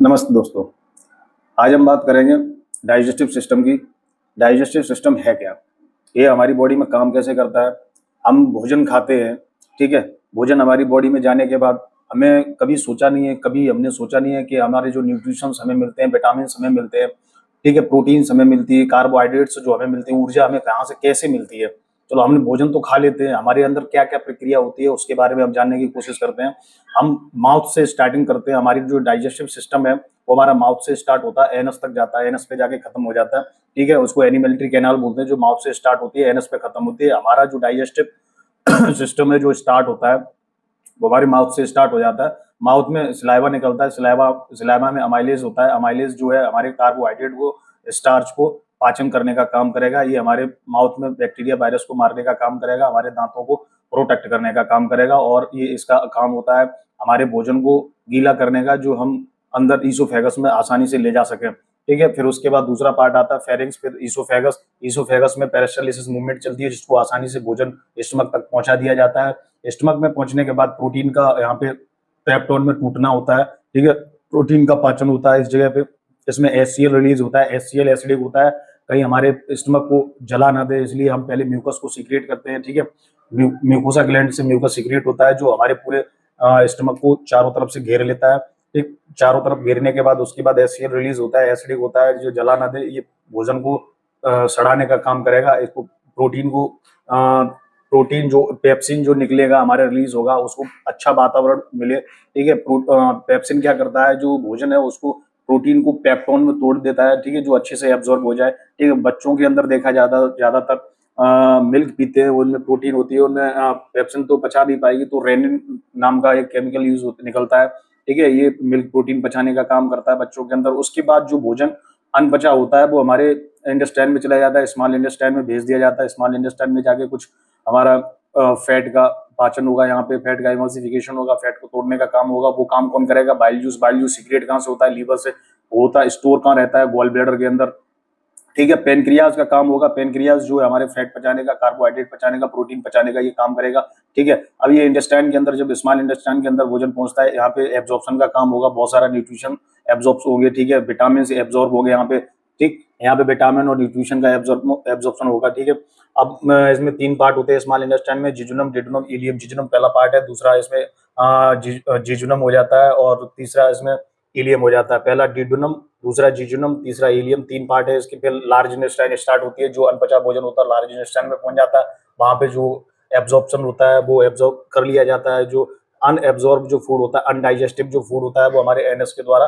नमस्ते दोस्तों। आज हम बात करेंगे डाइजेस्टिव सिस्टम की। डाइजेस्टिव सिस्टम है क्या? ये हमारी बॉडी में काम कैसे करता है? हम भोजन खाते हैं, ठीक है? भोजन हमारी बॉडी में जाने के बाद हमें कभी हमने सोचा नहीं है कि हमारे जो न्यूट्रिशंस हमें मिलते हैं, विटामिन्स हमें मिलते हैं, ठीक है? प्रोटीन्स हमें मिलती है, कार्बोहाइड्रेट्स जो हमें मिलती है, ऊर्जा हमें कहाँ से कैसे मिलती है? चलो हमने भोजन तो खा लेते हैं, हमारे अंदर क्या-क्या प्रक्रिया होती है उसके बारे में हम जानने की कोशिश करते हैं। हम माउथ से स्टार्टिंग करते हैं। हमारी जो डाइजेस्टिव सिस्टम है वो हमारा माउथ से स्टार्ट होता है, एनस तक जाता है, एनस पे जाके खत्म हो जाता है, ठीक है? उसको एनिमेलिट्री कैनाल बोलते हैं, जो माउथ से स्टार्ट होती है, एनस पे खत्म होती है। हमारा जो डाइजेस्टिव सिस्टम है जो स्टार्ट होता है वो हमारे माउथ से स्टार्ट हो जाता है। माउथ में सलाइवा निकलता है, सलाइवा में अमाइलेज होता है। अमाइलेज जो है हमारे कार्बोहाइड्रेट को, स्टार्च को पाचन करने का काम करेगा। ये हमारे माउथ में बैक्टीरिया वायरस को मारने का काम करेगा, हमारे दांतों को प्रोटेक्ट करने का काम करेगा, और ये इसका काम होता है हमारे भोजन को गीला करने का, जो हम अंदर ईसोफेगस में आसानी से ले जा सके, ठीक है? फिर उसके बाद दूसरा पार्ट आता है फेरिंग्स, फिर ईसोफेगस। ईसोफेगस में पेरिस्टालिसिस मूवमेंट चलती है, जिसको आसानी से भोजन स्टमक तक पहुंचा दिया जाता है। स्टमक में पहुंचने के बाद प्रोटीन का यहाँ पे पेप्टोन में टूटना होता है, ठीक है? प्रोटीन का पाचन होता है इस जगह पे। इसमें HCl रिलीज होता है, HCl एसिडिक होता है, कहीं हमारे स्टमक को जला ना दे, इसलिए हम पहले म्यूकस को सीक्रेट करते हैं, ठीक है? म्यूकोसा ग्लैंड से म्यूकस सीक्रेट होता है, जो हमारे पूरे स्टमक को चारों तरफ से घेर लेता है, ठीक? चारों तरफ घेरने के बाद उसके बाद HCl रिलीज होता है, एसिडिक होता है, जो जला ना दे, ये भोजन को सड़ाने का काम करेगा। इसको प्रोटीन जो पेप्सिन जो निकलेगा हमारे रिलीज होगा, उसको अच्छा वातावरण मिले, ठीक है? पेप्सिन क्या करता है, जो भोजन है उसको प्रोटीन को पेप्टोन में तोड़ देता है, ठीक है? जो अच्छे से एब्जॉर्ब हो जाए, ठीक है? बच्चों के अंदर देखा ज्यादातर मिल्क पीते हैं, उनमें प्रोटीन होती है, उनमें पेप्सिन तो पचा नहीं पाएगी, तो रेनिन नाम का एक केमिकल निकलता है, ठीक है? ये मिल्क प्रोटीन पचाने का काम करता है बच्चों के अंदर। उसके बाद जो भोजन अनपचा होता है वो हमारे इंटेस्टाइन में चला जाता है, स्मॉल इंटेस्टाइन में भेज दिया जाता है। स्मॉल इंटेस्टाइन में जाके कुछ हमारा फैट का पाचन होगा, यहाँ पे फैट का इमल्सिफिकेशन होगा, फैट को तोड़ने का काम होगा। वो काम कौन करेगा? बाइल जूस सीक्रेट कहाँ से होता है? लीवर से होता है। स्टोर कहाँ रहता है? गॉल ब्लैडर के अंदर, ठीक है? पेनक्रियाज का काम होगा। पेनक्रियाज जो है हमारे फैट पचाने का, कार्बोहाइड्रेट पचाने का, प्रोटीन पचाने का ये काम करेगा, ठीक है? अब ये इंटेस्टाइन के अंदर, जब स्मॉल इंटेस्टाइन के अंदर भोजन पहुंचता है, यहाँ पे एब्जॉर्प्शन का काम होगा, बहुत सारा न्यूट्रिशन एब्जॉर्ब होंगे, ठीक है? विटामिन से एब्जॉर्ब हो गए यहाँ पे, ठीक? यहाँ पे विटामिन और न्यूट्रिशन का एब्जॉर्प्शन होगा, ठीक है? अब इसमें 3 पार्ट होते हैं स्मॉल इंटेस्टाइन में, जिजुनम, डिडुनम, इलियम। जिजुनम पहला पार्ट है, दूसरा इसमें जिजुनम हो जाता है, और तीसरा इसमें इलियम हो जाता है। पहला डिडुनम, दूसरा जिजुनम, तीसरा इलियम, 3 पार्ट है इसके। फिर लार्ज इंटेस्टाइन स्टार्ट होती है, जो अनपचा भोजन होता है लार्ज इंटेस्टाइन में पहुंच जाता है। वहां पे जो एब्जॉर्प्शन होता है वो एब्जॉर्ब कर लिया जाता है। जो अनएब्जॉर्ब जो फूड होता है, अनडाइजेस्टिव जो फूड होता है, वो हमारे एनएस के द्वारा